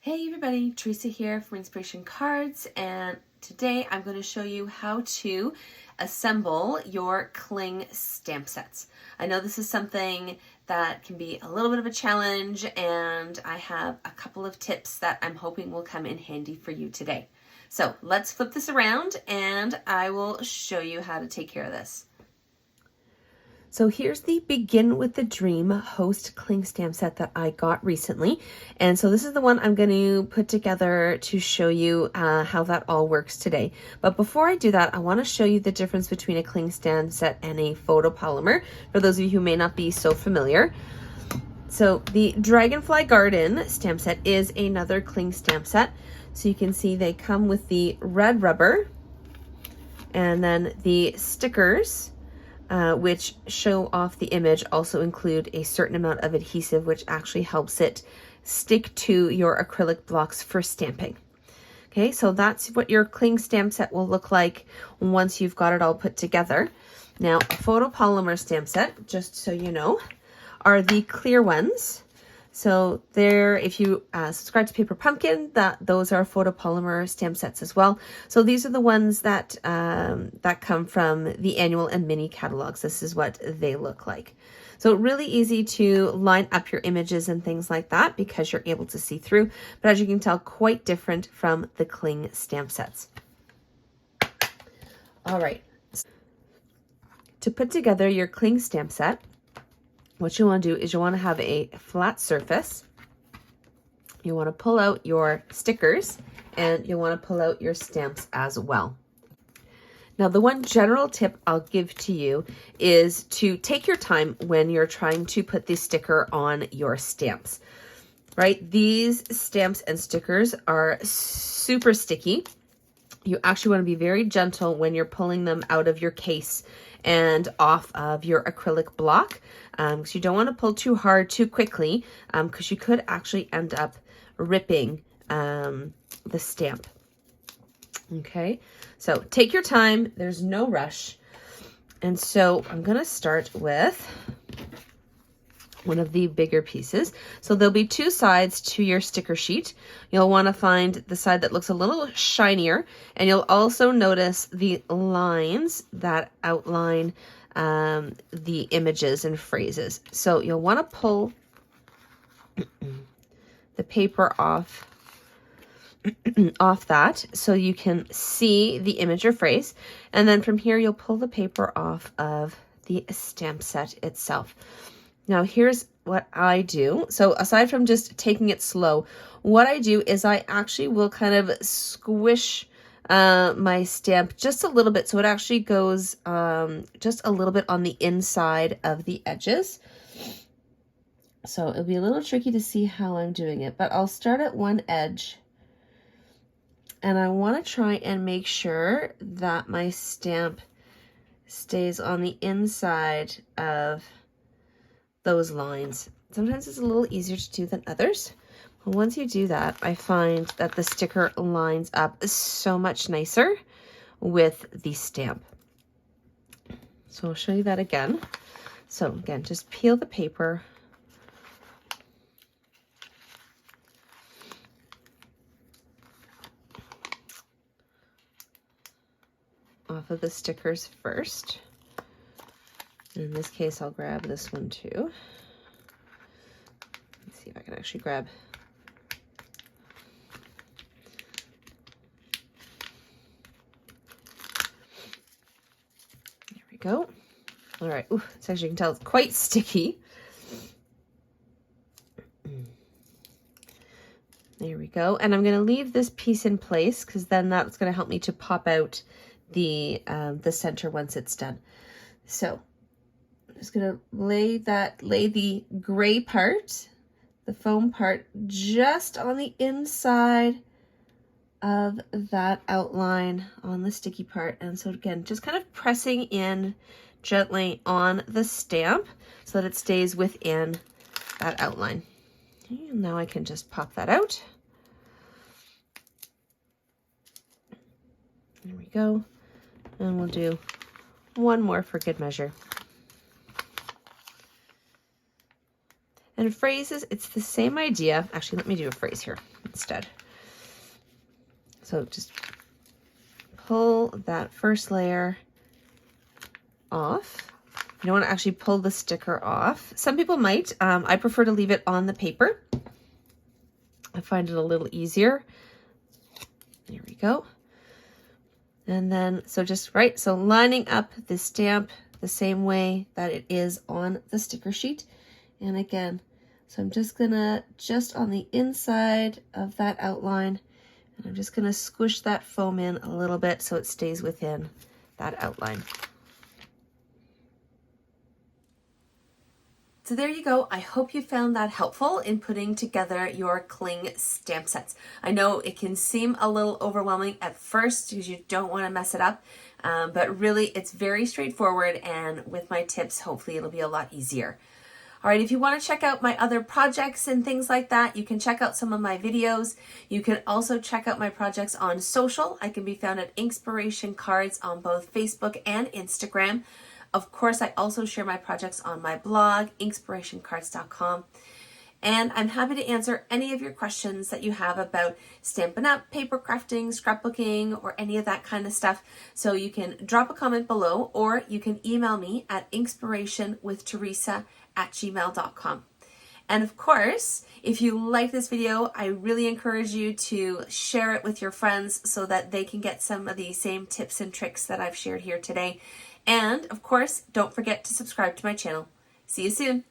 Hey everybody, Teresa here from Inspiration Cards, and today I'm going to show you how to assemble your cling stamp sets. I know this is something that can be a little bit of a challenge, and I have a couple of tips that I'm hoping will come in handy for you today. So let's flip this around and I will show you how to take care of this. So here's the Begin with the Dream Host Cling Stamp set that I got recently. And so this is the one I'm going to put together to show you how that all works today. But before I do that, I want to show you the difference between a cling stamp set and a photopolymer, for those of you who may not be so familiar. So the Dragonfly Garden stamp set is another cling stamp set. So you can see they come with the red rubber and then the stickers, which show off the image, also include a certain amount of adhesive, which actually helps it stick to your acrylic blocks for stamping. Okay, so that's what your cling stamp set will look like once you've got it all put together. Now, a photopolymer stamp set, just so you know, are the clear ones. So there, if you subscribe to Paper Pumpkin, those are photopolymer stamp sets as well. So these are the ones that that come from the annual and mini catalogs. This is what they look like. So really easy to line up your images and things like that because you're able to see through. But as you can tell, quite different from the cling stamp sets. All right. To put together your cling stamp set, what you want to do is you want to have a flat surface. You want to pull out your stickers and you want to pull out your stamps as well. Now, the one general tip I'll give to you is to take your time when you're trying to put the sticker on your stamps, right? These stamps and stickers are super sticky. You actually want to be very gentle when you're pulling them out of your case and off of your acrylic block, because you don't want to pull too hard too quickly, because you could actually end up ripping the stamp. Okay, so take your time. There's no rush. And so I'm going to start with one of the bigger pieces. So there'll be two sides to your sticker sheet. You'll want to find the side that looks a little shinier, and you'll also notice the lines that outline the images and phrases. So you'll want to pull the paper off that so you can see the image or phrase, and then from here you'll pull the paper off of the stamp set itself. Now, here's what I do. So aside from just taking it slow, what I do is I actually will kind of squish my stamp just a little bit. So it actually goes just a little bit on the inside of the edges. So it'll be a little tricky to see how I'm doing it, but I'll start at one edge. And I want to try and make sure that my stamp stays on the inside of those lines. Sometimes it's a little easier to do than others. But once you do that, I find that the sticker lines up so much nicer with the stamp. So I'll show you that again. So again, just peel the paper. Off of the stickers first. In this case, I'll grab this one too. Let's see if I can actually grab. There we go. All right. Ooh, so as you can tell, it's quite sticky. There we go. And I'm going to leave this piece in place because then that's going to help me to pop out the center once it's done. So I'm just going to lay the gray part, the foam part, just on the inside of that outline on the sticky part. And so again, just kind of pressing in gently on the stamp so that it stays within that outline. Okay, and now I can just pop that out. There we go. And we'll do one more for good measure. And phrases, it's the same idea. Actually, let me do a phrase here instead. So just pull that first layer off. You don't want to actually pull the sticker off. Some people might. I prefer to leave it on the paper. I find it a little easier. There we go. And then, so just right, so lining up the stamp the same way that it is on the sticker sheet. And again, so I'm just gonna, just on the inside of that outline, and I'm just gonna squish that foam in a little bit so it stays within that outline. So there you go. I hope you found that helpful in putting together your cling stamp sets. I know it can seem a little overwhelming at first because you don't want to mess it up, but really it's very straightforward, and with my tips, hopefully it'll be a lot easier. All right, if you want to check out my other projects and things like that, you can check out some of my videos. You can also check out my projects on social. I can be found at Inspiration Cards on both Facebook and Instagram. Of course, I also share my projects on my blog, inspirationcards.com. And I'm happy to answer any of your questions that you have about Stampin' Up, paper crafting, scrapbooking, or any of that kind of stuff. So you can drop a comment below, or you can email me at inspirationwiththeresa@gmail.com. And of course, if you like this video, I really encourage you to share it with your friends so that they can get some of the same tips and tricks that I've shared here today. And of course, don't forget to subscribe to my channel. See you soon.